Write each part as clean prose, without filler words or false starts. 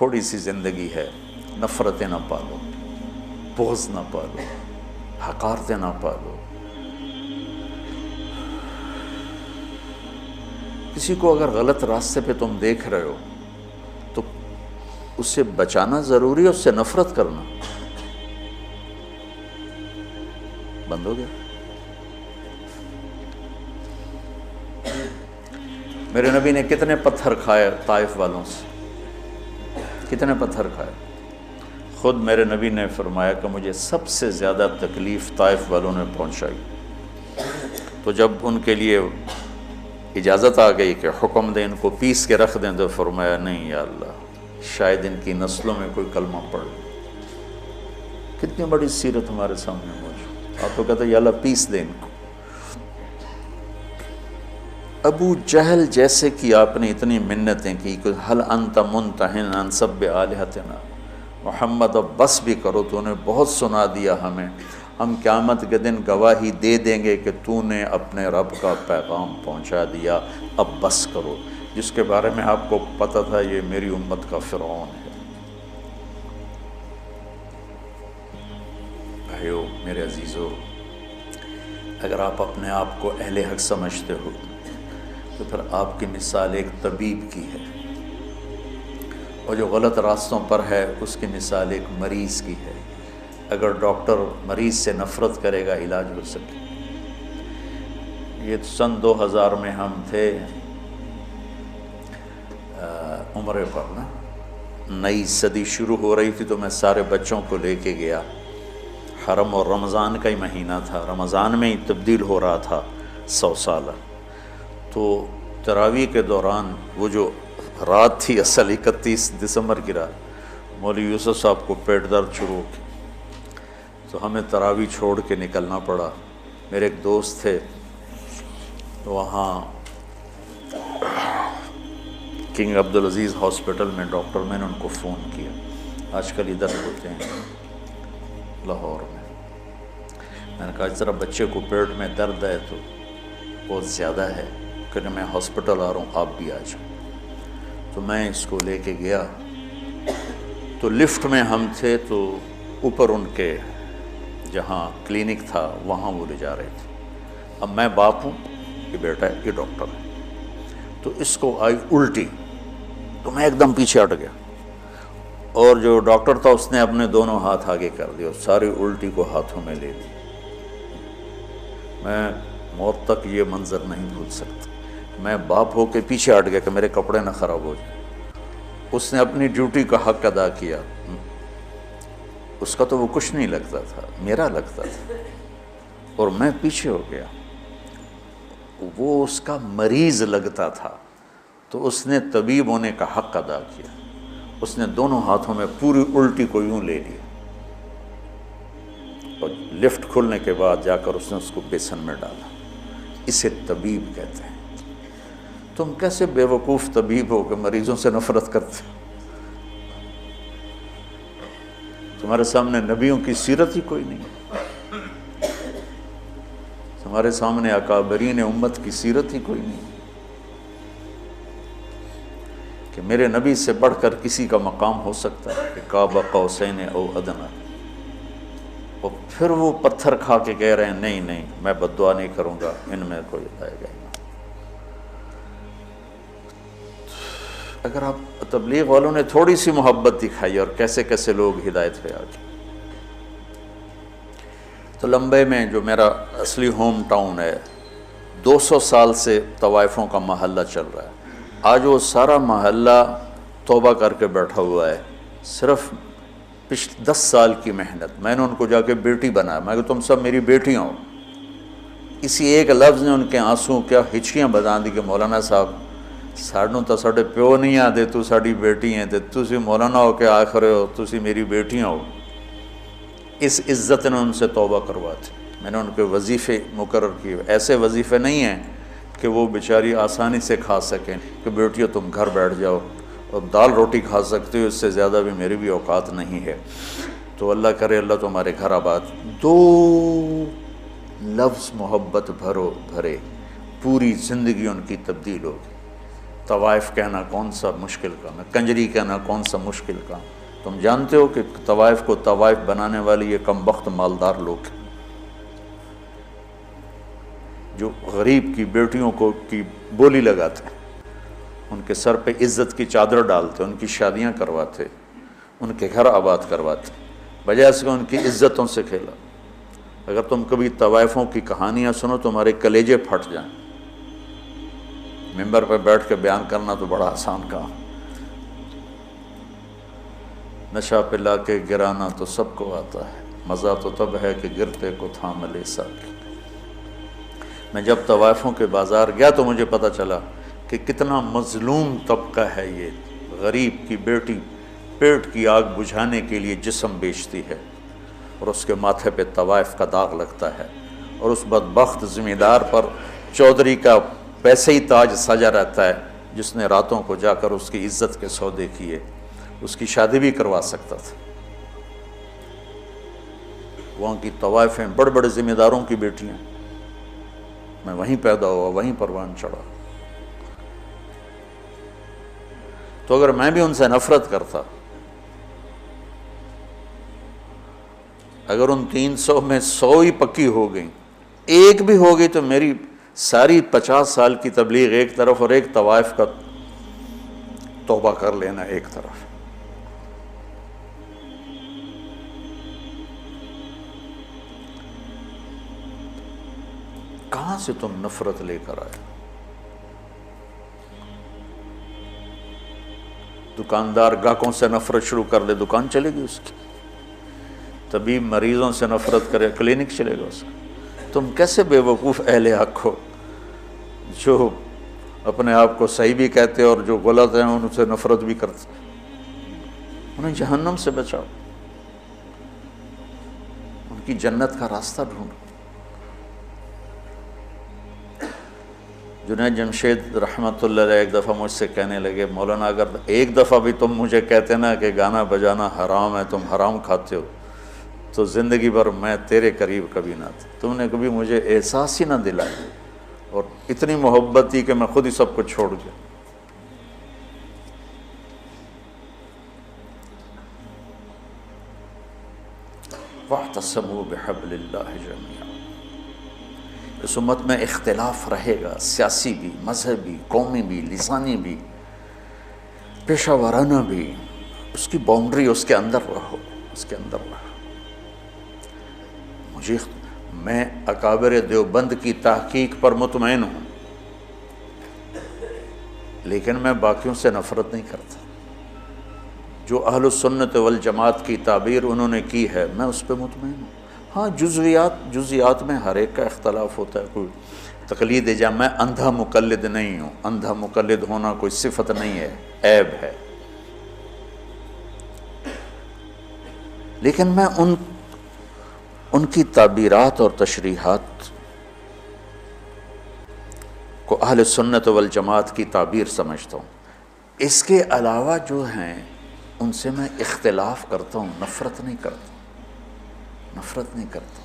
تھوڑی سی زندگی ہے، نفرتیں نہ پالو، بغض نہ پالو، حقارتیں نہ پالو۔ کسی کو اگر غلط راستے پہ تم دیکھ رہے ہو تو اس سے بچانا ضروری ہے، اس سے نفرت کرنا بند ہو گیا۔ میرے نبی نے کتنے پتھر کھائے طائف والوں سے، کتنے پتھر کھائے۔ خود میرے نبی نے فرمایا کہ مجھے سب سے زیادہ تکلیف طائف والوں نے پہنچائی۔ تو جب ان کے لیے اجازت آ گئی کہ حکم دیں ان کو پیس کے رکھ دیں، تو فرمایا نہیں یا اللہ، شاید ان کی نسلوں میں کوئی کلمہ پڑھ لے۔ کتنی بڑی سیرت ہمارے سامنے موجود۔ آپ تو کہتے ہیں یا اللہ پیس دیں ان کو۔ ابو جہل جیسے کی آپ نے اتنی منتیں کی کہ حل انت منتہن عن سب آلہتنا، محمد اب بس بھی کرو، تو نے بہت سنا دیا ہمیں، ہم قیامت کے دن گواہی دے دیں گے کہ تو نے اپنے رب کا پیغام پہنچا دیا، اب بس کرو۔ جس کے بارے میں آپ کو پتہ تھا یہ میری امت کا فرعون ہے۔ بھائیو میرے عزیزو، اگر آپ اپنے آپ کو اہل حق سمجھتے ہو تو پھر آپ کی مثال ایک طبیب کی ہے، اور جو غلط راستوں پر ہے اس کی مثال ایک مریض کی ہے۔ اگر ڈاکٹر مریض سے نفرت کرے گا علاج ہو سکے۔ یہ سن 2000 میں ہم تھے عمرے پر نا، نئی صدی شروع ہو رہی تھی، تو میں سارے بچوں کو لے کے گیا حرم، اور رمضان کا ہی مہینہ تھا، رمضان میں ہی تبدیل ہو رہا تھا 100 سالہ۔ تو تراویح کے دوران وہ جو رات تھی اصل 31 دسمبر کی رات، مولوی یوسف صاحب کو پیٹ درد شروع ہو گئی، تو ہمیں تراویح چھوڑ کے نکلنا پڑا۔ میرے ایک دوست تھے وہاں کنگ عبدالعزیز ہاسپٹل میں ڈاکٹر، میں نے ان کو فون کیا، آج کل ادھر ہوتے ہیں لاہور میں نے کہا اس طرح بچے کو پیٹ میں درد ہے تو بہت زیادہ ہے کہ میں ہاسپٹل آ رہا ہوں، آپ بھی آ جاؤ۔ تو میں اس کو لے کے گیا، تو لفٹ میں ہم تھے، تو اوپر ان کے جہاں کلینک تھا وہاں وہ لے جا رہے تھے۔ اب میں باپ ہوں، یہ بیٹا ہے، یہ ڈاکٹر ہے، تو اس کو آئی الٹی، تو میں ایک دم پیچھے ہٹ گیا، اور جو ڈاکٹر تھا اس نے اپنے دونوں ہاتھ آگے کر دیا، ساری الٹی کو ہاتھوں میں لے لی۔ میں موت تک یہ منظر نہیں بھول سکتا۔ میں باپ ہو کے پیچھے ہٹ گیا کہ میرے کپڑے نہ خراب ہو جائیں۔ اس نے اپنی ڈیوٹی کا حق ادا کیا، اس کا تو وہ کچھ نہیں لگتا تھا، میرا لگتا تھا، اور میں پیچھے ہو گیا۔ وہ اس کا مریض لگتا تھا، تو اس نے طبیب ہونے کا حق ادا کیا، اس نے دونوں ہاتھوں میں پوری الٹی کو یوں لے لیا، اور لفٹ کھلنے کے بعد جا کر اس نے اس کو بیسن میں ڈالا۔ اسے طبیب کہتے ہیں۔ تم کیسے بے وقوف طبیب ہو کہ مریضوں سے نفرت کرتے؟ تمہارے سامنے نبیوں کی سیرت ہی کوئی نہیں، تمہارے سامنے اکابرین امت کی سیرت ہی کوئی نہیں، کہ میرے نبی سے بڑھ کر کسی کا مقام ہو سکتا ہے کہ قاب قوسین او ادنی، اور پھر وہ پتھر کھا کے کہہ رہے ہیں نہیں نہیں میں بد دعا نہیں کروں گا، ان میں کوئی آئے گا۔ اگر آپ تبلیغ والوں نے تھوڑی سی محبت دکھائی، اور کیسے کیسے لوگ ہدایت پہ آ گئے۔ تو لمبے میں جو میرا اصلی ہوم ٹاؤن ہے، 200 سال سے طوائفوں کا محلہ چل رہا ہے۔ آج وہ سارا محلہ توبہ کر کے بیٹھا ہوا ہے، صرف پچھلے 10 سال کی محنت۔ میں نے ان کو جا کے بیٹی بنایا، میں کہ تم سب میری بیٹیاں ہو۔ اسی ایک لفظ نے ان کے آنسوں کیا ہچکیاں بتا دی کہ مولانا صاحب سانوں تو ساڈے پیو نہیں آتے، تو ساڈی بیٹی ہیں، تے تسی مولانا ہو کے آخر ہو تسی میری بیٹیاں ہو۔ اس عزت نے ان سے توبہ کرواتی۔ میں نے ان کے وظیفے مقرر کیے، ایسے وظیفے نہیں ہیں کہ وہ بیچاری آسانی سے کھا سکیں کہ بیٹیوں تم گھر بیٹھ جاؤ اور دال روٹی کھا سکتے ہو، اس سے زیادہ بھی میری بھی اوقات نہیں ہے۔ تو اللہ کرے اللہ تمہارے گھر آباد۔ 2 لفظ محبت بھرے، پوری زندگی ان کی تبدیل ہوگی۔ طوائف کہنا کون سا مشکل کام ہے، کنجری کہنا کون سا مشکل کام؟ تم جانتے ہو کہ طوائف کو طوائف بنانے والی یہ کم بخت مالدار لوگ ہیں جو غریب کی بیٹیوں کو کی بولی لگاتے ہیں، ان کے سر پہ عزت کی چادر ڈالتے، ان کی شادیاں کرواتے، ان کے گھر آباد کرواتے، بجائے اس کے ان کی عزتوں سے کھیلا۔ اگر تم کبھی طوائفوں کی کہانیاں سنو تمہارے کلیجے پھٹ جائیں۔ ممبر پہ بیٹھ کے بیان کرنا تو بڑا آسان کام، نشہ پلا کے گرانا تو سب کو آتا ہے، مزہ تو تب ہے کہ گرتے کو تھام لے ساکی۔ میں جب طوائفوں کے بازار گیا تو مجھے پتہ چلا کہ کتنا مظلوم طبقہ ہے یہ، غریب کی بیٹی پیٹ کی آگ بجھانے کے لیے جسم بیچتی ہے اور اس کے ماتھے پہ طوائف کا داغ لگتا ہے، اور اس بدبخت ذمہ دار پر چودھری کا پیسے ہی تاج سجا رہتا ہے جس نے راتوں کو جا کر اس کی عزت کے سودے کیے، اس کی شادی بھی کروا سکتا تھا۔ وہاں کی طوائفیں بڑے بڑے ذمہ داروں کی بیٹیاں، میں وہیں پیدا ہوا، وہیں پروان چڑھا۔ تو اگر میں بھی ان سے نفرت کرتا، اگر ان 300 میں 100 ہی پکی ہو گئیں، ایک بھی ہو گئی، تو میری ساری 50 سال کی تبلیغ ایک طرف اور ایک طوائف کا توبہ کر لینا ایک طرف۔ کہاں سے تم نفرت لے کر آئے؟ دکاندار گاہکوں سے نفرت شروع کر دے، دکان چلے گی اس کی۔ طبیب مریضوں سے نفرت کرے، کلینک چلے گا اس کا۔ تم کیسے بے وقوف اہل حق ہو جو اپنے آپ کو صحیح بھی کہتے اور جو غلط ہیں ان سے نفرت بھی کرتے؟ انہیں جہنم سے بچاؤ، ان کی جنت کا راستہ ڈھونڈو۔ جنید جمشید رحمۃ اللہ علیہ ایک دفعہ مجھ سے کہنے لگے، مولانا اگر ایک دفعہ بھی تم مجھے کہتے نا کہ گانا بجانا حرام ہے، تم حرام کھاتے ہو، تو زندگی بھر میں تیرے قریب کبھی نہ تھا۔ تم نے کبھی مجھے احساس ہی نہ دلایا، اور اتنی محبت تھی کہ میں خود ہی سب کو چھوڑ گیا۔ وَاعْتَصِمُوا بِحَبْلِ اللَّهِ جَمِيعًا۔ اس امت میں اختلاف رہے گا، سیاسی بھی، مذہبی، قومی بھی، لسانی بھی، پیشہ ورانہ بھی۔ اس کی باؤنڈری، اس کے اندر رہو، اس کے اندر رہو۔ میں اکابر دیوبند کی تحقیق پر مطمئن ہوں، لیکن میں باقیوں سے نفرت نہیں کرتا۔ جو اہل السنت والجماعت کی تعبیر انہوں نے کی ہے، میں اس پہ مطمئن ہوں۔ ہاں جزیات میں ہر ایک کا اختلاف ہوتا ہے، کوئی تقلید جا، میں اندھا مقلد نہیں ہوں، اندھا مقلد ہونا کوئی صفت نہیں ہے، عیب ہے۔ لیکن میں ان کی تعبیرات اور تشریحات کو اہل سنت والجماعت کی تعبیر سمجھتا ہوں۔ اس کے علاوہ جو ہیں ان سے میں اختلاف کرتا ہوں، نفرت نہیں کرتا، نفرت نہیں کرتا۔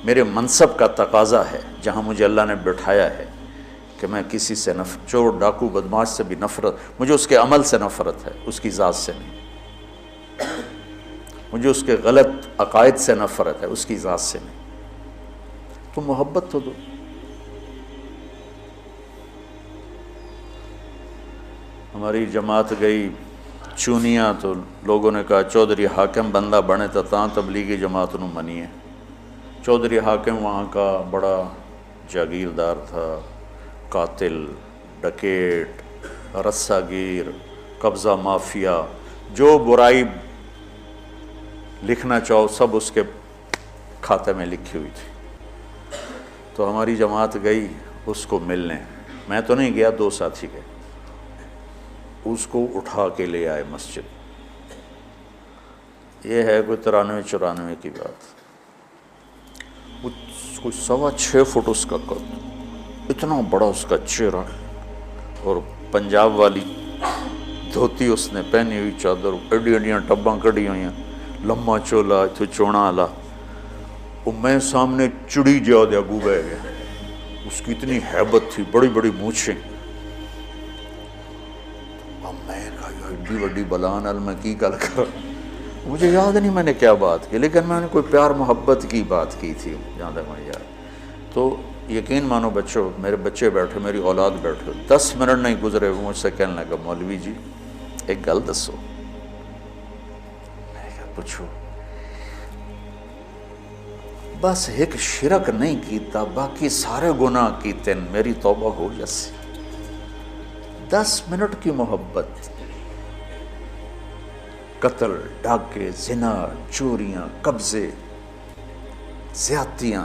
میرے منصب کا تقاضا ہے، جہاں مجھے اللہ نے بٹھایا ہے، کہ میں کسی سے چور ڈاکو بدماش سے بھی نفرت، مجھے اس کے عمل سے نفرت ہے، اس کی ذات سے نہیں۔ مجھے اس کے غلط عقائد سے نفرت ہے، اس کی ذات سے نہیں۔ تو محبت تو دو۔ ہماری جماعت گئی چونیاں، تو لوگوں نے کہا چودھری حاکم بندہ بنے تو تاں تبلیغی جماعت نو منیے۔ چودھری حاکم وہاں کا بڑا جاگیردار تھا، قاتل، ڈکیٹ، رسہ گیر، قبضہ مافیا، جو برائی لکھنا چاہو سب اس کے کھاتے میں لکھی ہوئی تھی۔ تو ہماری جماعت گئی اس کو ملنے، میں تو نہیں گیا، 2 ساتھی گئے، اس کو اٹھا کے لے آئے مسجد۔ یہ ہے کوئی 93-94 کی بات، کوئی 6.25 فٹ اس کا قد، اتنا بڑا اس کا چہرہ، اور پنجاب والی دھوتی اس نے پہنی ہوئی، چادر، ایڈیاں ٹباں کڑی ہوئی ہیں، لمبا چولا، اتھو چونا آلا، اور میں سامنے چڑی جا دیا گو بہ گیا۔ اس کی اتنی ہیبت تھی، بڑی بڑی مونچھیں. اب میں کہا یار ایڈی بڑی بلان ال میں کی گل کر، مجھے یاد نہیں میں نے کیا بات کی، لیکن میں نے کوئی پیار محبت کی بات کی تھی جہاں تک مجھے یاد. تو یقین مانو بچوں، میرے بچے بیٹھے، میری اولاد بیٹھے، 10 منٹ نہیں گزرے وہ مجھ سے کہنے لگا مولوی جی ایک گل دسو. میں کہا پوچھو. بس ایک شرک نہیں کیتا، باقی سارے گناہ کیتے، میری توبہ ہو جیسی. 10 منٹ کی محبت، قتل، ڈاکے، زنا، چوریاں، قبضے، زیادتیاں،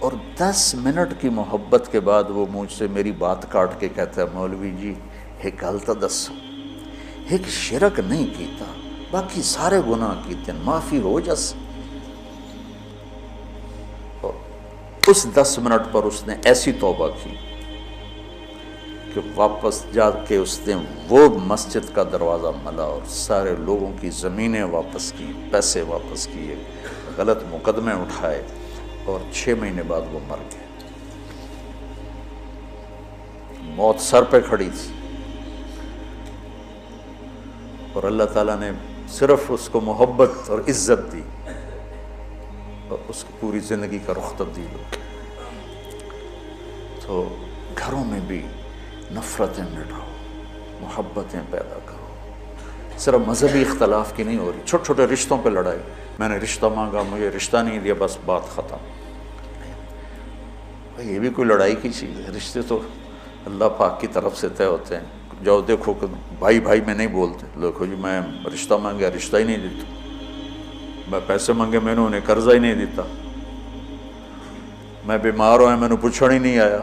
اور 10 منٹ کی محبت کے بعد وہ مجھ سے میری بات کاٹ کے کہتا ہے مولوی جی ایک گل تو دسو، ایک شرک نہیں کیتا باقی سارے گناہ کیتے، معافی ہو جس. اس 10 منٹ پر اس نے ایسی توبہ کی کہ واپس جا کے اس نے وہ مسجد کا دروازہ ملا اور سارے لوگوں کی زمینیں واپس کی، پیسے واپس کیے، غلط مقدمے اٹھائے، اور 6 مہینے بعد وہ مر گئے. موت سر پہ کھڑی تھی اور اللہ تعالیٰ نے صرف اس کو محبت اور عزت دی اور اس کی پوری زندگی کا رخ تبدیل ہو گیا. تو گھروں میں بھی نفرتیں مٹاؤ، محبتیں پیدا کرو. صرف مذہبی اختلاف کی نہیں ہو رہی، چھوٹے چھوٹے رشتوں پہ لڑائی، میں نے رشتہ مانگا مجھے رشتہ نہیں دیا بس بات ختم. یہ بھی کوئی لڑائی کی چیز ہے؟ رشتے تو اللہ پاک کی طرف سے طے ہوتے ہیں. جاؤ دیکھو کہ بھائی بھائی میں نہیں بولتے، دیکھو جی میں رشتہ مانگا رشتہ ہی نہیں دیتا، میں پیسے مانگے میں نے انہیں قرضہ ہی نہیں دیتا، میں بیمار ہویا میں نے پوچھنے ہی نہیں آیا،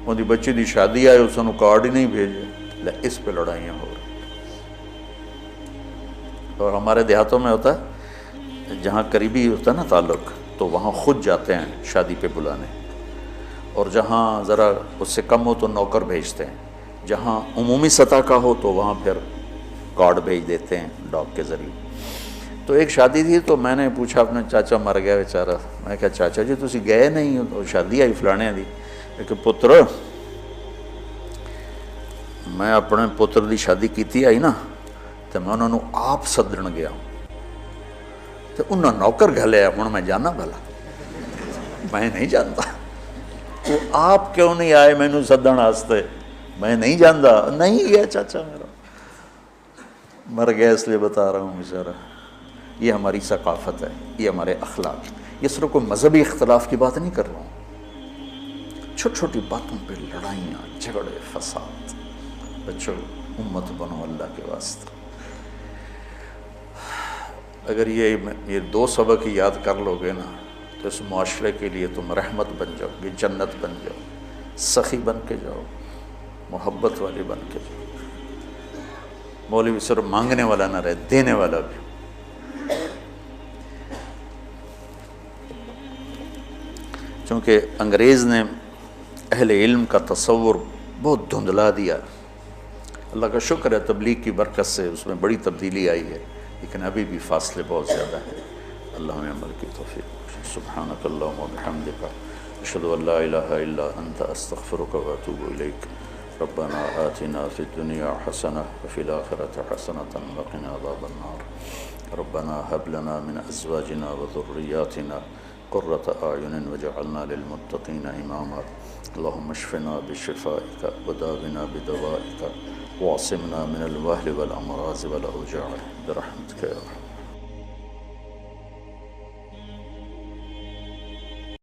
ان دی بچی دی شادی آئے اس نے کارڈ ہی نہیں بھیجے. اس پہ لڑائیاں ہو رہی. اور ہمارے دیہاتوں میں ہوتا ہے جہاں قریبی ہوتا ہے نا تعلق تو وہاں خود جاتے ہیں شادی پہ بلانے، اور جہاں ذرا اس سے کم ہو تو نوکر بھیجتے ہیں، جہاں عمومی سطح کا ہو تو وہاں پھر کارڈ بھیج دیتے ہیں ڈاک کے ذریعے. تو ایک شادی تھی تو میں نے پوچھا اپنے چاچا مر گیا بیچارہ، میں کہا چاچا جی تسی گئے نہیں ہو تو شادی آئی فلانے دی. کہ پتر میں اپنے پتر دی شادی کیتی آئی نا تو میں انہوں نے آپ سدن گیا تو انہوں نے نوکر گھلیا، ہوں میں جانا بھلا میں نہیں جانتا. وہ آپ کیوں نہیں آئے مینوں سدن واسطے؟ میں نہیں جانتا. نہیں گیا چاچا میرا مر گیا اس لیے بتا رہا ہوں بیچارہ. یہ ہماری ثقافت ہے، یہ ہمارے اخلاق. یہ صرف کوئی مذہبی اختلاف کی بات نہیں کر رہا ہوں، چھوٹی چھوٹی باتوں پہ لڑائیاں، جھگڑے، فساد. بچوں امت بنو اللہ کے واسطے. اگر یہ 2 سبق ہی یاد کر لو گے نا تو اس معاشرے کے لیے تم رحمت بن جاؤ گے، جنت بن جاؤ، سخی بن کے جاؤ، محبت والے بن کے جاؤ. مولوی صرف مانگنے والا نہ رہے، دینے والا بھی. چونکہ انگریز نے اہل علم کا تصور بہت دھندلا دیا. اللہ کا شکر ہے تبلیغ کی برکت سے اس میں بڑی تبدیلی آئی ہے، لیکن ابھی بھی فاصلے بہت زیادہ ہیں. اللہ ہمیں عمل کی توفیق. سبحانک اللہم و بحمدک اشہد ان لا الہ الا انت استغفرک و اتوب الیک. ربنا آتنا فی الدنیا حسنہ وفی الآخرۃ حسنۃ وقنا عذاب النار. ربنا هب لنا من ازواجنا وذریاتنا قرۃ اعین واجعلنا للمتقین اماما. اللهم اشفنا بشفائك وداونا بدوائك واعصمنا من الوهل والامراض والاوجاع برحمتك يا رب.